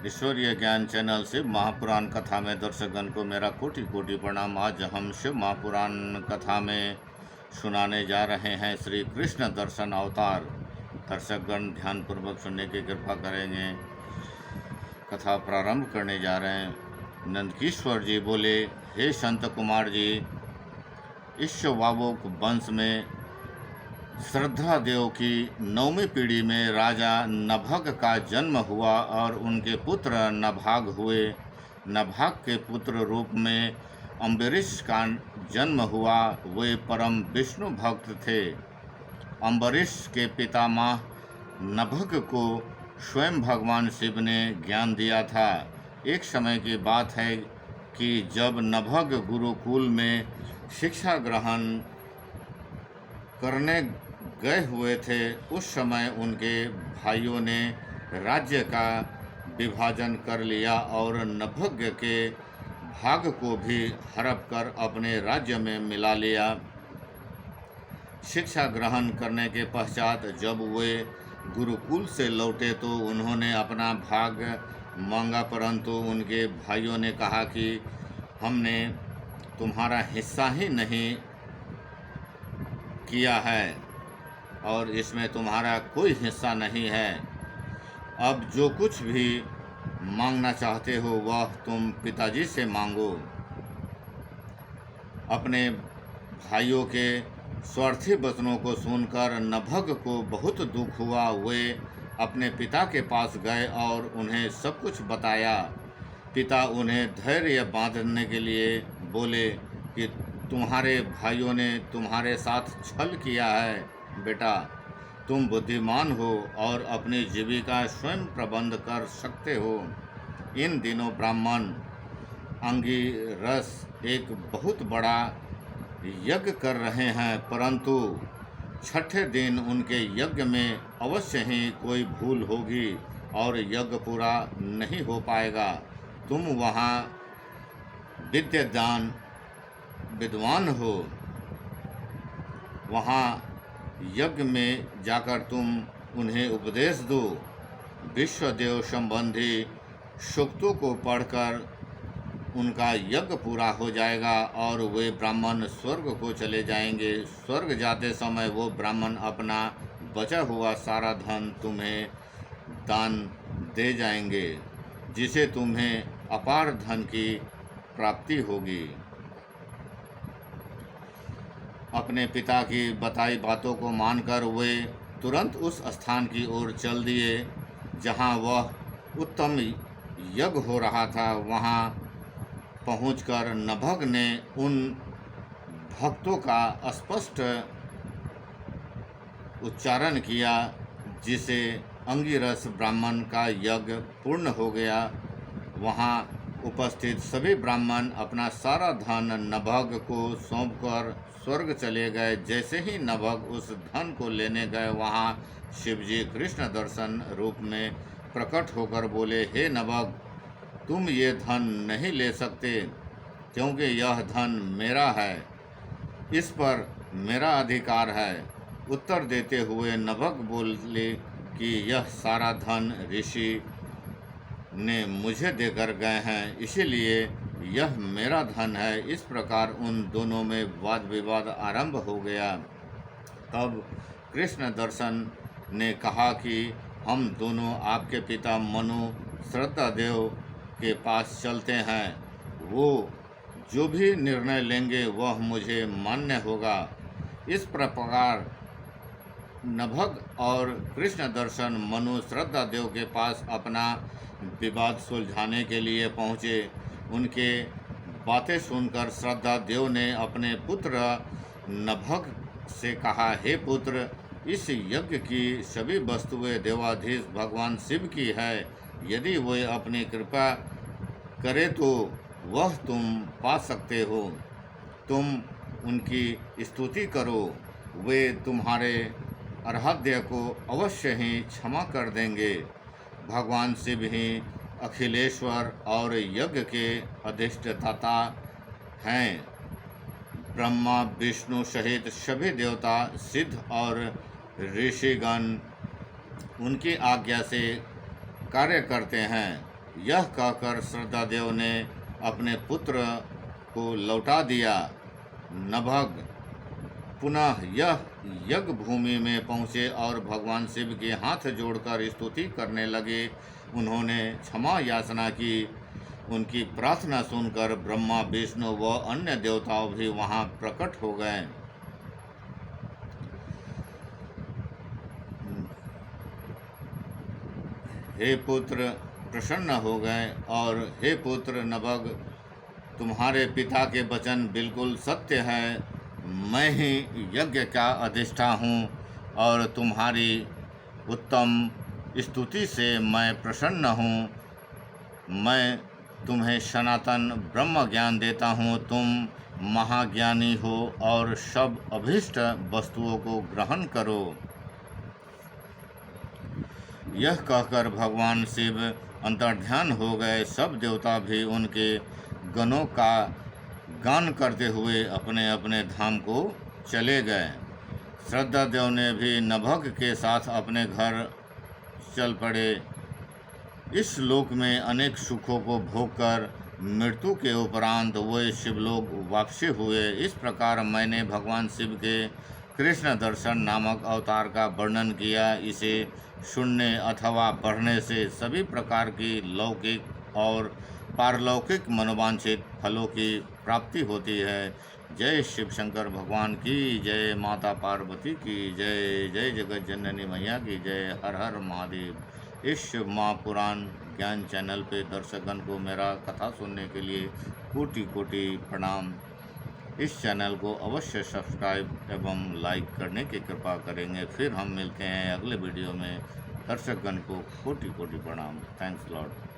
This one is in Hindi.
ईश्वरीय ज्ञान चैनल से महापुराण कथा में दर्शकगण को मेरा कोटि कोटि प्रणाम। आज हम शिव महापुराण कथा में सुनाने जा रहे हैं श्री कृष्ण दर्शन अवतार। दर्शकगण ध्यानपूर्वक सुनने की कृपा करेंगे। कथा प्रारंभ करने जा रहे हैं। नंदकिश्वर जी बोले, हे संत कुमार जी, इक्ष्वाकु वंश में श्रद्धा देव की 9वीं पीढ़ी में राजा नभग का जन्म हुआ और उनके पुत्र नभाग हुए। नभाग के पुत्र रूप में अम्बरीश का जन्म हुआ। वे परम विष्णु भक्त थे। अम्बरीश के पितामह नभग को स्वयं भगवान शिव ने ज्ञान दिया था। एक समय की बात है कि जब नभग गुरुकुल में शिक्षा ग्रहण करने गए हुए थे, उस समय उनके भाइयों ने राज्य का विभाजन कर लिया और नभग के भाग को भी हड़प कर अपने राज्य में मिला लिया। शिक्षा ग्रहण करने के पश्चात जब वे गुरुकुल से लौटे तो उन्होंने अपना भाग मांगा, परंतु उनके भाइयों ने कहा कि हमने तुम्हारा हिस्सा ही नहीं किया है और इसमें तुम्हारा कोई हिस्सा नहीं है। अब जो कुछ भी मांगना चाहते हो वह तुम पिताजी से मांगो। अपने भाइयों के स्वार्थी वचनों को सुनकर नभग को बहुत दुख हुआ। वे अपने पिता के पास गए और उन्हें सब कुछ बताया। पिता उन्हें धैर्य बांधने के लिए बोले कि तुम्हारे भाइयों ने तुम्हारे साथ छल किया है। बेटा, तुम बुद्धिमान हो और अपनी जीविका स्वयं प्रबंध कर सकते हो। इन दिनों ब्राह्मण अंगिरस एक बहुत बड़ा यज्ञ कर रहे हैं, परंतु छठे दिन उनके यज्ञ में अवश्य ही कोई भूल होगी और यज्ञ पूरा नहीं हो पाएगा। तुम वहाँ विद्वान हो, वहाँ यज्ञ में जाकर तुम उन्हें उपदेश दो। विश्वदेव संबंधी सूक्तों को पढ़कर उनका यज्ञ पूरा हो जाएगा और वे ब्राह्मण स्वर्ग को चले जाएंगे। स्वर्ग जाते समय वो ब्राह्मण अपना बचा हुआ सारा धन तुम्हें दान दे जाएंगे, जिसे तुम्हें अपार धन की प्राप्ति होगी। अपने पिता की बताई बातों को मानकर वे तुरंत उस स्थान की ओर चल दिए जहाँ वह उत्तम यज्ञ हो रहा था। वहाँ पहुंचकर नभग ने उन भक्तों का स्पष्ट उच्चारण किया जिसे अंगिरस ब्राह्मण का यज्ञ पूर्ण हो गया। वहाँ उपस्थित सभी ब्राह्मण अपना सारा धन नभग को सौंपकर स्वर्ग चले गए। जैसे ही नभग उस धन को लेने गए, वहाँ शिवजी कृष्ण दर्शन रूप में प्रकट होकर बोले, हे नभग, तुम ये धन नहीं ले सकते क्योंकि यह धन मेरा है, इस पर मेरा अधिकार है। उत्तर देते हुए नभग बोले कि यह सारा धन ऋषि ने मुझे देकर गए हैं, इसीलिए यह मेरा धन है। इस प्रकार उन दोनों में वाद विवाद आरंभ हो गया। तब कृष्ण दर्शन ने कहा कि हम दोनों आपके पिता मनु श्रद्धादेव के पास चलते हैं। वो जो भी निर्णय लेंगे वह मुझे मान्य होगा। इस प्रकार नभग और कृष्ण दर्शन मनु श्रद्धादेव के पास अपना विवाद सुलझाने के लिए पहुँचे। उनके बातें सुनकर श्रद्धादेव ने अपने पुत्र नभग से कहा, हे पुत्र, इस यज्ञ की सभी वस्तुएं देवाधीश भगवान शिव की है। यदि वे अपनी कृपा करे तो वह तुम पा सकते हो। तुम उनकी स्तुति करो, वे तुम्हारे अर्हद्य को अवश्य ही क्षमा कर देंगे। भगवान शिव ही अखिलेश्वर और यज्ञ के अधिष्ठाता हैं। ब्रह्मा विष्णु सहित सभी देवता, सिद्ध और ऋषिगण उनकी आज्ञा से कार्य करते हैं। यह कहकर श्रद्धादेव ने अपने पुत्र को लौटा दिया। नभग पुनः यह यज्ञ भूमि में पहुँचे और भगवान शिव के हाथ जोड़कर स्तुति करने लगे। उन्होंने क्षमा याचना की। उनकी प्रार्थना सुनकर ब्रह्मा, विष्णु व अन्य देवताओं भी वहां प्रकट हो गए। हे पुत्र, प्रसन्न हो गए और हे पुत्र नभग, तुम्हारे पिता के वचन बिल्कुल सत्य है। मैं ही यज्ञ का अधिष्ठा हूँ और तुम्हारी उत्तम स्तुति से मैं प्रसन्न हूँ। मैं तुम्हें सनातन ब्रह्म ज्ञान देता हूँ। तुम महाज्ञानी हो और सब अभीष्ट वस्तुओं को ग्रहण करो। यह कहकर भगवान शिव अंतर्ध्यान हो गए। सब देवता भी उनके गणों का गान करते हुए अपने अपने धाम को चले गए। श्रद्धादेव ने भी नभग के साथ अपने घर चल पड़े। इस लोक में अनेक सुखों को भोगकर मृत्यु के उपरांत वे शिवलोक वापसी हुए। इस प्रकार मैंने भगवान शिव के कृष्ण दर्शन नामक अवतार का वर्णन किया। इसे सुनने अथवा पढ़ने से सभी प्रकार की लौकिक और पारलौकिक मनोवांछित फलों की प्राप्ति होती है। जय शिव शंकर भगवान की जय, माता पार्वती की जय, जय जगत जननी मैया की जय, हर हर महादेव। इस शिव महापुराण ज्ञान चैनल पे दर्शकगण को मेरा कथा सुनने के लिए कोटि कोटि प्रणाम। इस चैनल को अवश्य सब्सक्राइब एवं लाइक करने की कृपा करेंगे। फिर हम मिलते हैं अगले वीडियो में। दर्शकगण को कोटि कोटि प्रणाम। Thanks Lord.